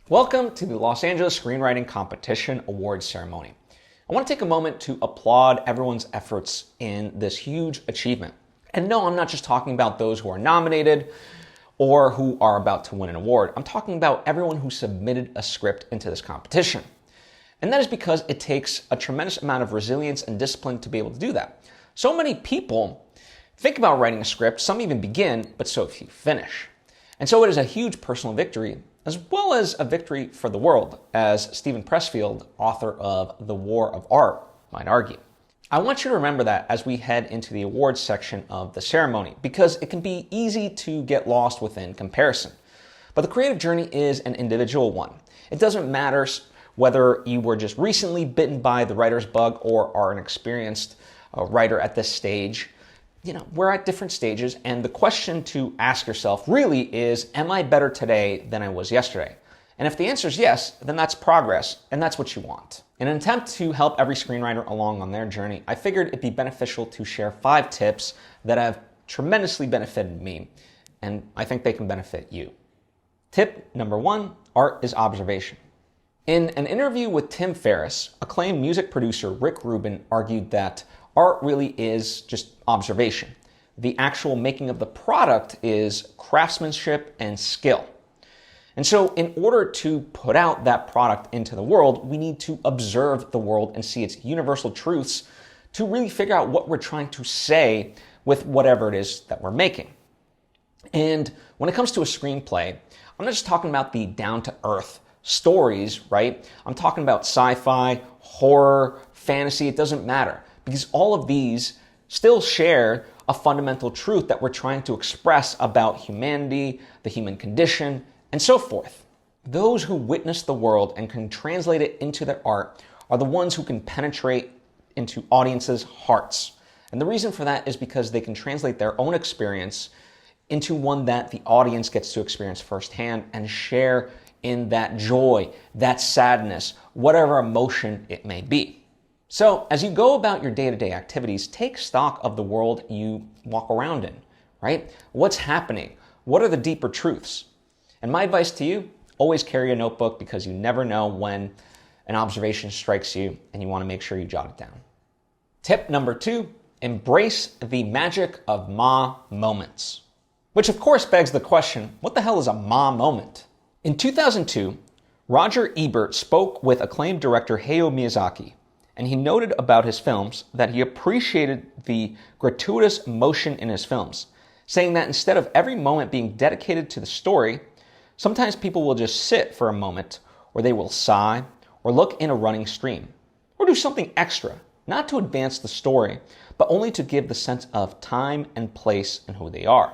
Welcome to the Los Angeles Screenwriting Competition Awards ceremony. I want to take a moment to applaud everyone's efforts in this huge achievement. And no, I'm not just talking about those who are nominated or who are about to win an award. I'm talking about everyone who submitted a script into this competition. And that is because it takes a tremendous amount of resilience and discipline to be able to do that. So many people think about writing a script, some even begin, but so few finish. And so it is a huge personal victory, as well as a victory for the world, as Steven Pressfield, author of The War of Art, might argue. I want you to remember that as we head into the awards section of the ceremony, because it can be easy to get lost within comparison. But the creative journey is an individual one. It doesn't matter whether you were just recently bitten by the writer's bug or are an experienced writer at this stage. We're at different stages, and the question to ask yourself really is, am I better today than I was yesterday? And if the answer is yes, then that's progress, and that's what you want. In an attempt to help every screenwriter along on their journey, I figured it'd be beneficial to share 5 tips that have tremendously benefited me, and I think they can benefit you. Tip number 1, art is observation. In an interview with Tim Ferriss, acclaimed music producer Rick Rubin argued that art really is just observation. The actual making of the product is craftsmanship and skill. And so in order to put out that product into the world, we need to observe the world and see its universal truths to really figure out what we're trying to say with whatever it is that we're making. And when it comes to a screenplay, I'm not just talking about the down-to-earth stories, right? I'm talking about sci-fi, horror, fantasy, it doesn't matter. Because all of these still share a fundamental truth that we're trying to express about humanity, the human condition, and so forth. Those who witness the world and can translate it into their art are the ones who can penetrate into audiences' hearts. And the reason for that is because they can translate their own experience into one that the audience gets to experience firsthand and share in that joy, that sadness, whatever emotion it may be. So as you go about your day-to-day activities, take stock of the world you walk around in, right? What's happening? What are the deeper truths? And my advice to you, always carry a notebook because you never know when an observation strikes you and you want to make sure you jot it down. Tip number 2, embrace the magic of ma moments. Which of course begs the question, what the hell is a ma moment? In 2002, Roger Ebert spoke with acclaimed director Hayao Miyazaki, and he noted about his films that he appreciated the gratuitous motion in his films, saying that instead of every moment being dedicated to the story, sometimes people will just sit for a moment, or they will sigh, or look in a running stream, or do something extra, not to advance the story, but only to give the sense of time and place and who they are.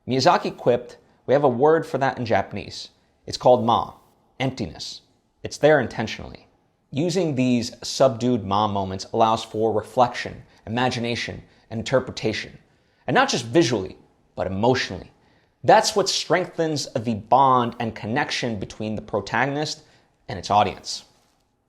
Miyazaki quipped, "We have a word for that in Japanese. It's called ma, emptiness. It's there intentionally." Using these subdued ma moments allows for reflection, imagination, and interpretation. And not just visually, but emotionally. That's what strengthens the bond and connection between the protagonist and its audience.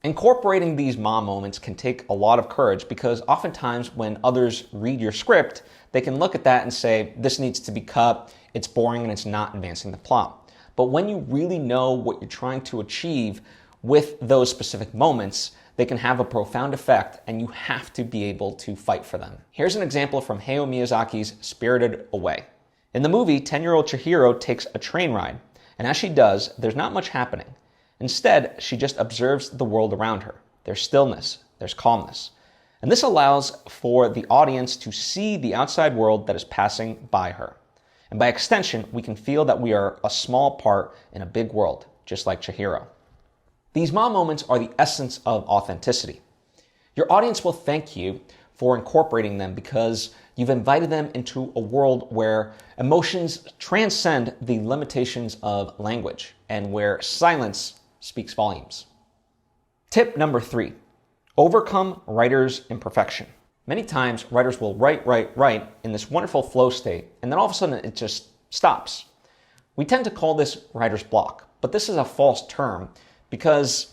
Incorporating these ma moments can take a lot of courage because oftentimes when others read your script, they can look at that and say, this needs to be cut, it's boring, and it's not advancing the plot. But when you really know what you're trying to achieve with those specific moments, they can have a profound effect, and you have to be able to fight for them. Here's an example from Hayao Miyazaki's Spirited Away. In the movie, 10-year-old Chihiro takes a train ride, and as she does, there's not much happening. Instead, she just observes the world around her. There's stillness, there's calmness. And this allows for the audience to see the outside world that is passing by her. And by extension, we can feel that we are a small part in a big world, just like Chihiro. These ma moments are the essence of authenticity. Your audience will thank you for incorporating them because you've invited them into a world where emotions transcend the limitations of language and where silence speaks volumes. Tip number 3, overcome writer's imperfection. Many times writers will write in this wonderful flow state, and then all of a sudden it just stops. We tend to call this writer's block, but this is a false term because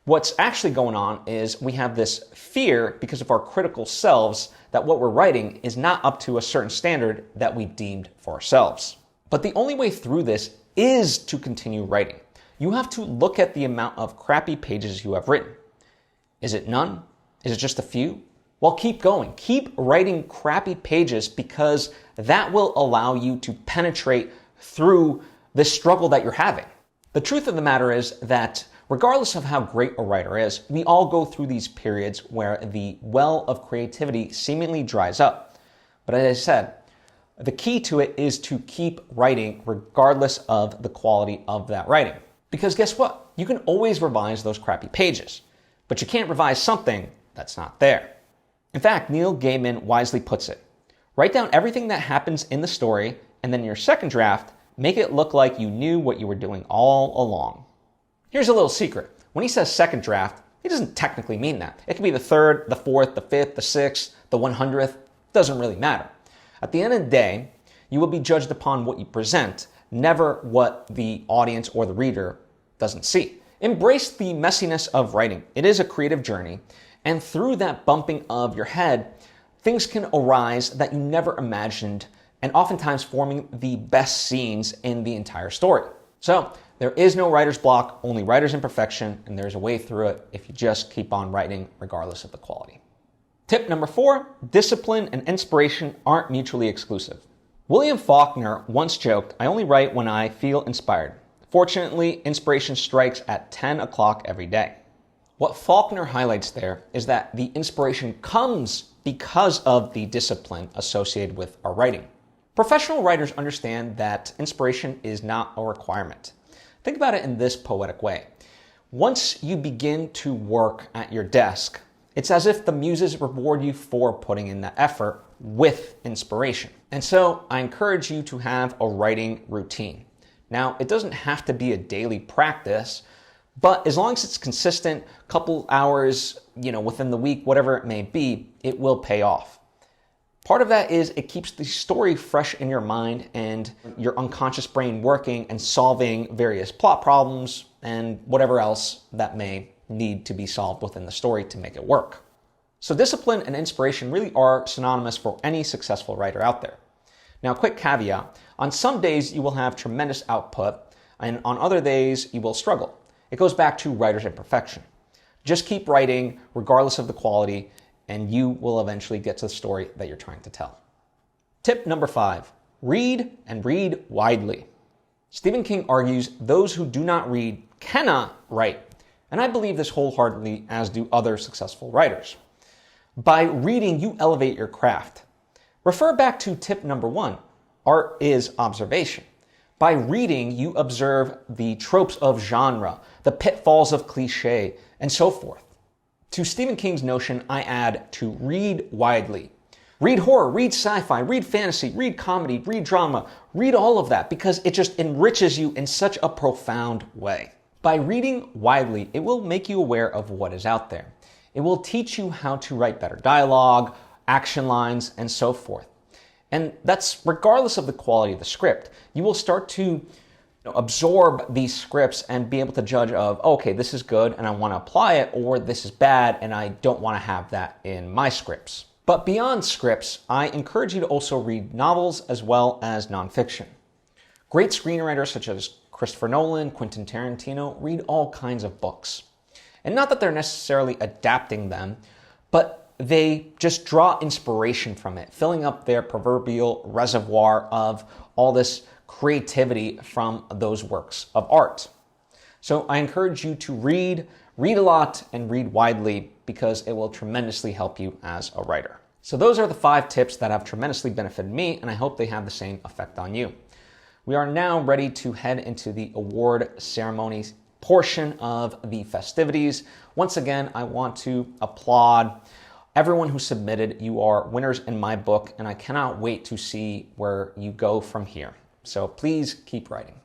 what's actually going on is we have this fear because of our critical selves that what we're writing is not up to a certain standard that we've deemed for ourselves. But the only way through this is to continue writing. you have to look at the amount of crappy pages you have written. Is it none? Is it just a few? Well, keep going. Keep writing crappy pages because that will allow you to penetrate through the struggle that you're having. The truth of the matter is that regardless of how great a writer is, we all go through these periods where the well of creativity seemingly dries up. But as I said, the key to it is to keep writing regardless of the quality of that writing. Because guess what? You can always revise those crappy pages, but you can't revise something that's not there. In fact, Neil Gaiman wisely puts it, write down everything that happens in the story, and then in your second draft, make it look like you knew what you were doing all along. Here's a little secret. When he says second draft, he doesn't technically mean that. It could be the third, the fourth, the fifth, the sixth, the 100th. Doesn't really matter. At the end of the day, you will be judged upon what you present, never what the audience or the reader doesn't see. Embrace the messiness of writing. It is a creative journey, and through that bumping of your head, things can arise that you never imagined, and oftentimes forming the best scenes in the entire story. So there is no writer's block, only writer's imperfection, and there's a way through it if you just keep on writing regardless of the quality. Tip number 4, discipline and inspiration aren't mutually exclusive. William Faulkner once joked, I only write when I feel inspired. Fortunately, inspiration strikes at 10 o'clock every day. What Faulkner highlights there is that the inspiration comes because of the discipline associated with our writing. Professional writers understand that inspiration is not a requirement. Think about it in this poetic way. Once you begin to work at your desk, it's as if the muses reward you for putting in that effort with inspiration. And so I encourage you to have a writing routine. Now, it doesn't have to be a daily practice, but as long as it's consistent, couple hours, within the week, whatever it may be, it will pay off. Part of that is it keeps the story fresh in your mind and your unconscious brain working and solving various plot problems and whatever else that may need to be solved within the story to make it work. So discipline and inspiration really are synonymous for any successful writer out there. Now, quick caveat, on some days you will have tremendous output, and on other days you will struggle. It goes back to writer's imperfection. Just keep writing regardless of the quality, and you will eventually get to the story that you're trying to tell. Tip number 5, read and read widely. Stephen King argues those who do not read cannot write. And I believe this wholeheartedly, as do other successful writers. By reading, you elevate your craft. Refer back to tip number 1, art is observation. By reading, you observe the tropes of genre, the pitfalls of cliche, and so forth. To Stephen King's notion, I add to read widely. Read horror, read sci-fi, read fantasy, read comedy, read drama, read all of that because it just enriches you in such a profound way. By reading widely, it will make you aware of what is out there. It will teach you how to write better dialogue, action lines, and so forth. And that's regardless of the quality of the script. You will start to absorb these scripts and be able to judge of, okay, this is good and I want to apply it, or this is bad and I don't want to have that in my scripts. But beyond scripts, I encourage you to also read novels as well as nonfiction. Great screenwriters such as Christopher Nolan, Quentin Tarantino read all kinds of books. And not that they're necessarily adapting them, but they just draw inspiration from it, filling up their proverbial reservoir of all this creativity from those works of art. So I encourage you to read a lot, and read widely because it will tremendously help you as a writer. So those are the 5 tips that have tremendously benefited me, and I hope they have the same effect on you. We are now ready to head into the award ceremony portion of the festivities. Once again, I want to applaud everyone who submitted. You are winners in my book, and I cannot wait to see where you go from here. So please keep writing.